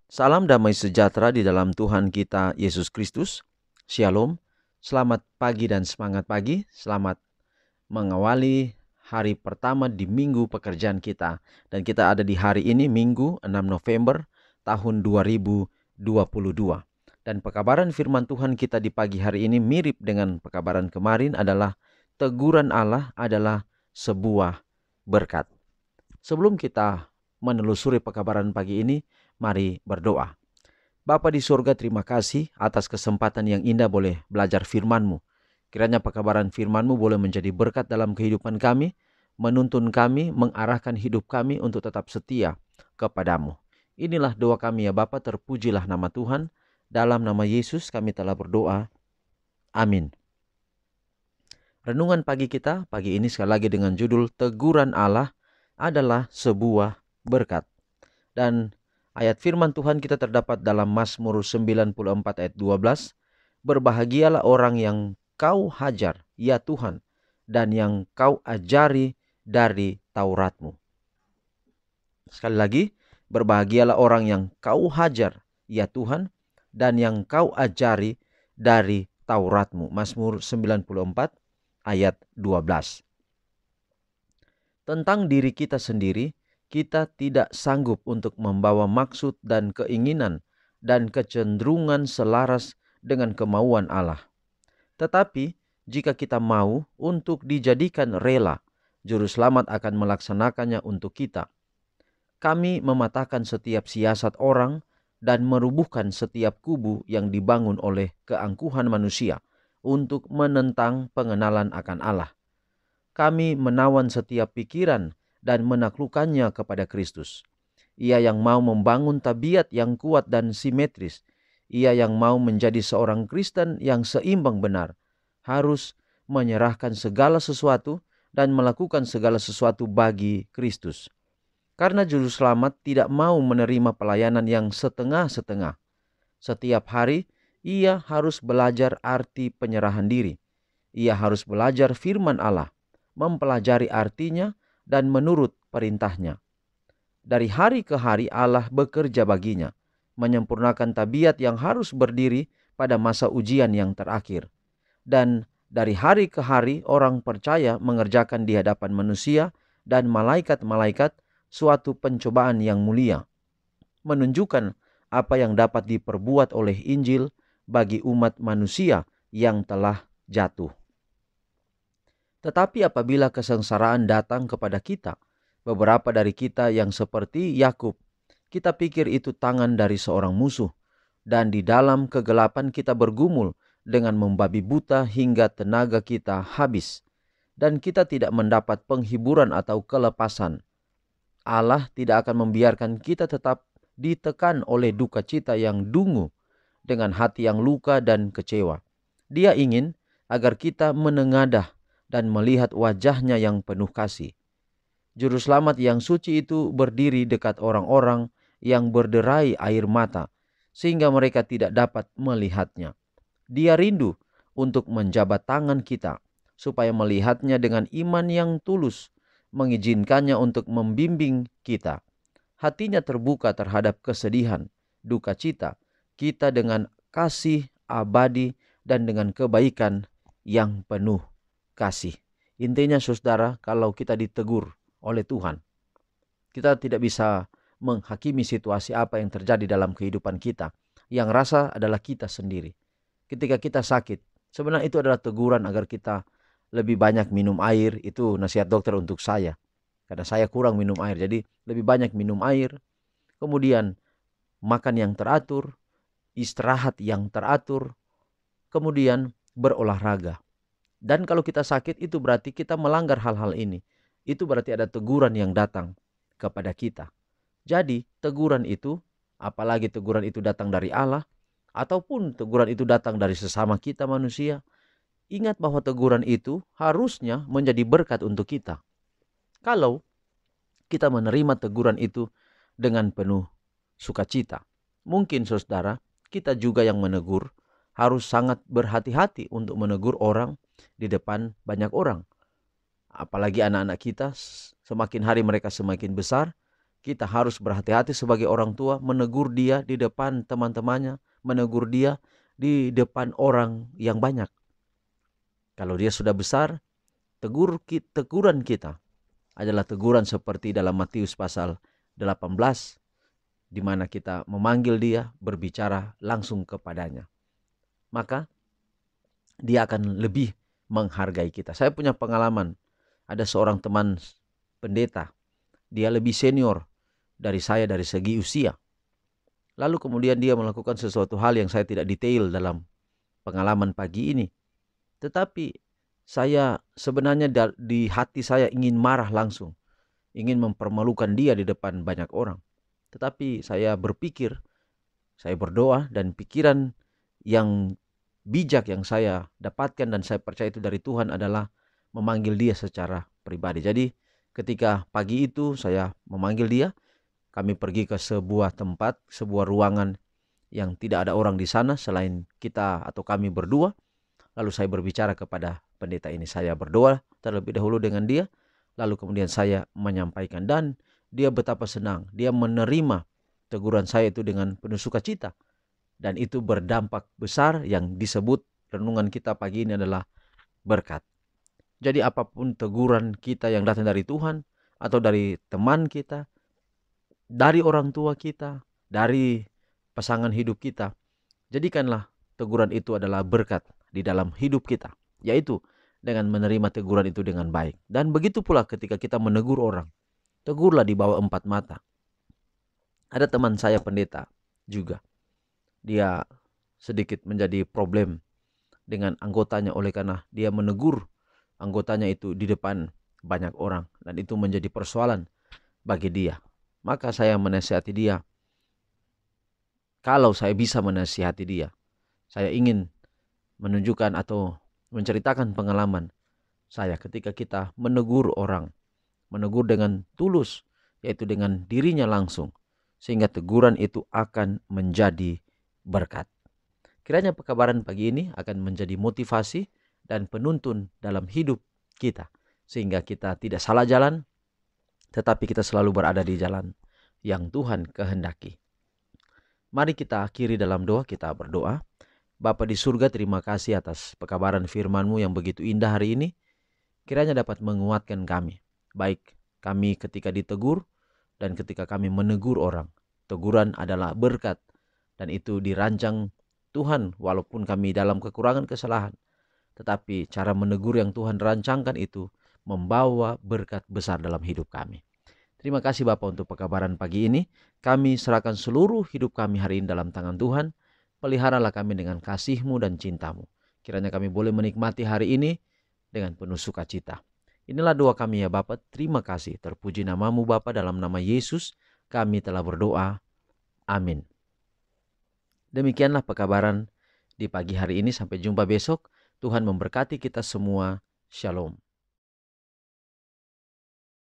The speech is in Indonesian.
Salam damai sejahtera di dalam Tuhan kita Yesus Kristus. Shalom. Selamat pagi dan semangat pagi. Selamat mengawali hari pertama di minggu pekerjaan kita. Dan kita ada di hari ini Minggu 6 November tahun 2022. Dan pekabaran firman Tuhan kita di pagi hari ini mirip dengan pekabaran kemarin adalah teguran Allah adalah sebuah berkat. Sebelum kita menelusuri pekabaran pagi ini, mari berdoa. Bapa di surga, terima kasih atas kesempatan yang indah boleh belajar firman-Mu. Kiranya pekabaran firman-Mu boleh menjadi berkat dalam kehidupan kami, menuntun kami, mengarahkan hidup kami untuk tetap setia kepadamu. Inilah doa kami ya Bapa, terpujilah nama Tuhan. Dalam nama Yesus kami telah berdoa. Amin. Renungan pagi kita pagi ini sekali lagi dengan judul Teguran Allah adalah sebuah berkat. Dan ayat firman Tuhan kita terdapat dalam Mazmur 94 ayat 12. Berbahagialah orang yang kau hajar, ya Tuhan, dan yang kau ajari dari Tauratmu. Sekali lagi, berbahagialah orang yang kau hajar, ya Tuhan, dan yang kau ajari dari Tauratmu. Mazmur 94 ayat 12. Tentang diri kita sendiri, kita tidak sanggup untuk membawa maksud dan keinginan dan kecenderungan selaras dengan kemauan Allah. Tetapi, jika kita mau untuk dijadikan rela, Juru Selamat akan melaksanakannya untuk kita. Kami mematahkan setiap siasat orang dan merubuhkan setiap kubu yang dibangun oleh keangkuhan manusia untuk menentang pengenalan akan Allah. Kami menawan setiap pikiran dan menaklukkannya kepada Kristus. Ia yang mau membangun tabiat yang kuat dan simetris. Ia yang mau menjadi seorang Kristen yang seimbang benar, harus menyerahkan segala sesuatu dan melakukan segala sesuatu bagi Kristus. Karena Juru Selamat tidak mau menerima pelayanan yang setengah-setengah. Setiap hari ia harus belajar arti penyerahan diri. Ia harus belajar firman Allah, mempelajari artinya, dan menurut perintahnya. Dari hari ke hari Allah bekerja baginya, menyempurnakan tabiat yang harus berdiri pada masa ujian yang terakhir. Dan dari hari ke hari orang percaya mengerjakan di hadapan manusia dan malaikat-malaikat suatu pencobaan yang mulia, menunjukkan apa yang dapat diperbuat oleh Injil bagi umat manusia yang telah jatuh. Tetapi apabila kesengsaraan datang kepada kita, beberapa dari kita yang seperti Yakub, kita pikir itu tangan dari seorang musuh, dan di dalam kegelapan kita bergumul dengan membabi buta hingga tenaga kita habis, dan kita tidak mendapat penghiburan atau kelepasan. Allah tidak akan membiarkan kita tetap ditekan oleh duka cita yang dungu dengan hati yang luka dan kecewa. Dia ingin agar kita menengadah dan melihat wajahnya yang penuh kasih. Juru Selamat yang suci itu berdiri dekat orang-orang yang berderai air mata, sehingga mereka tidak dapat melihatnya. Dia rindu untuk menjabat tangan kita, supaya melihatnya dengan iman yang tulus, mengizinkannya untuk membimbing kita. Hatinya terbuka terhadap kesedihan, duka cita, kita dengan kasih abadi dan dengan kebaikan yang penuh kasih. Intinya saudara, kalau kita ditegur oleh Tuhan, kita tidak bisa menghakimi situasi apa yang terjadi dalam kehidupan kita. Yang rasa adalah kita sendiri. Ketika kita sakit, sebenarnya itu adalah teguran agar kita lebih banyak minum air. Itu nasihat dokter untuk saya, karena saya kurang minum air. Jadi lebih banyak minum air, kemudian makan yang teratur, istirahat yang teratur, kemudian berolahraga. Dan kalau kita sakit, itu berarti kita melanggar hal-hal ini. Itu berarti ada teguran yang datang kepada kita. Jadi teguran itu, apalagi teguran itu datang dari Allah, ataupun teguran itu datang dari sesama kita manusia, ingat bahwa teguran itu harusnya menjadi berkat untuk kita. Kalau kita menerima teguran itu dengan penuh sukacita. Mungkin saudara, kita juga yang menegur harus sangat berhati-hati untuk menegur orang di depan banyak orang. Apalagi anak-anak kita, semakin hari mereka semakin besar, Kita harus berhati-hati sebagai orang tua menegur dia di depan teman-temannya, menegur dia di depan orang yang banyak. Kalau dia sudah besar, teguran kita adalah teguran seperti dalam Matius pasal 18, di mana kita memanggil dia, berbicara langsung kepadanya. Maka dia akan lebih menghargai kita. Saya punya pengalaman, ada seorang teman pendeta, dia lebih senior dari saya dari segi usia. Lalu kemudian dia melakukan sesuatu hal yang saya tidak detail dalam pengalaman pagi ini. Tetapi saya sebenarnya di hati saya ingin marah langsung, ingin mempermalukan dia di depan banyak orang. Tetapi saya berpikir, saya berdoa, dan pikiran yang bijak yang saya dapatkan dan saya percaya itu dari Tuhan adalah memanggil dia secara pribadi. Jadi ketika pagi itu saya memanggil dia, kami pergi ke sebuah tempat, sebuah ruangan yang tidak ada orang di sana selain kita atau kami berdua. Lalu saya berbicara kepada pendeta ini, saya berdoa terlebih dahulu dengan dia, lalu kemudian saya menyampaikan, dan dia betapa senang, dia menerima teguran saya itu dengan penuh sukacita. Dan itu berdampak besar, yang disebut renungan kita pagi ini adalah berkat. Jadi apapun teguran kita yang datang dari Tuhan, atau dari teman kita, dari orang tua kita, dari pasangan hidup kita, jadikanlah teguran itu adalah berkat di dalam hidup kita, yaitu dengan menerima teguran itu dengan baik. Dan begitu pula ketika kita menegur orang, tegurlah di bawah 4 mata. Ada teman saya pendeta juga, dia sedikit menjadi problem dengan anggotanya oleh karena dia menegur anggotanya itu di depan banyak orang, dan itu menjadi persoalan bagi dia. Maka saya menasihati dia. Kalau saya bisa menasihati dia, saya ingin menunjukkan atau menceritakan pengalaman saya ketika kita menegur orang, menegur dengan tulus, yaitu dengan dirinya langsung, sehingga teguran itu akan menjadi berkat. Kiranya pekabaran pagi ini akan menjadi motivasi dan penuntun dalam hidup kita, sehingga kita tidak salah jalan, tetapi kita selalu berada di jalan yang Tuhan kehendaki. Mari kita akhiri dalam doa, kita berdoa. Bapa di surga, terima kasih atas pekabaran firman-Mu yang begitu indah hari ini. Kiranya dapat menguatkan kami, baik kami ketika ditegur dan ketika kami menegur orang. Teguran adalah berkat, dan itu dirancang Tuhan walaupun kami dalam kekurangan kesalahan. Tetapi cara menegur yang Tuhan rancangkan itu membawa berkat besar dalam hidup kami. Terima kasih Bapa untuk pekabaran pagi ini. Kami serahkan seluruh hidup kami hari ini dalam tangan Tuhan. Peliharalah kami dengan kasih-Mu dan cinta-Mu. Kiranya kami boleh menikmati hari ini dengan penuh sukacita. Inilah doa kami ya Bapa. Terima kasih. Terpuji nama-Mu Bapa, dalam nama Yesus kami telah berdoa. Amin. Demikianlah pekabaran di pagi hari ini. Sampai jumpa besok. Tuhan memberkati kita semua. Shalom.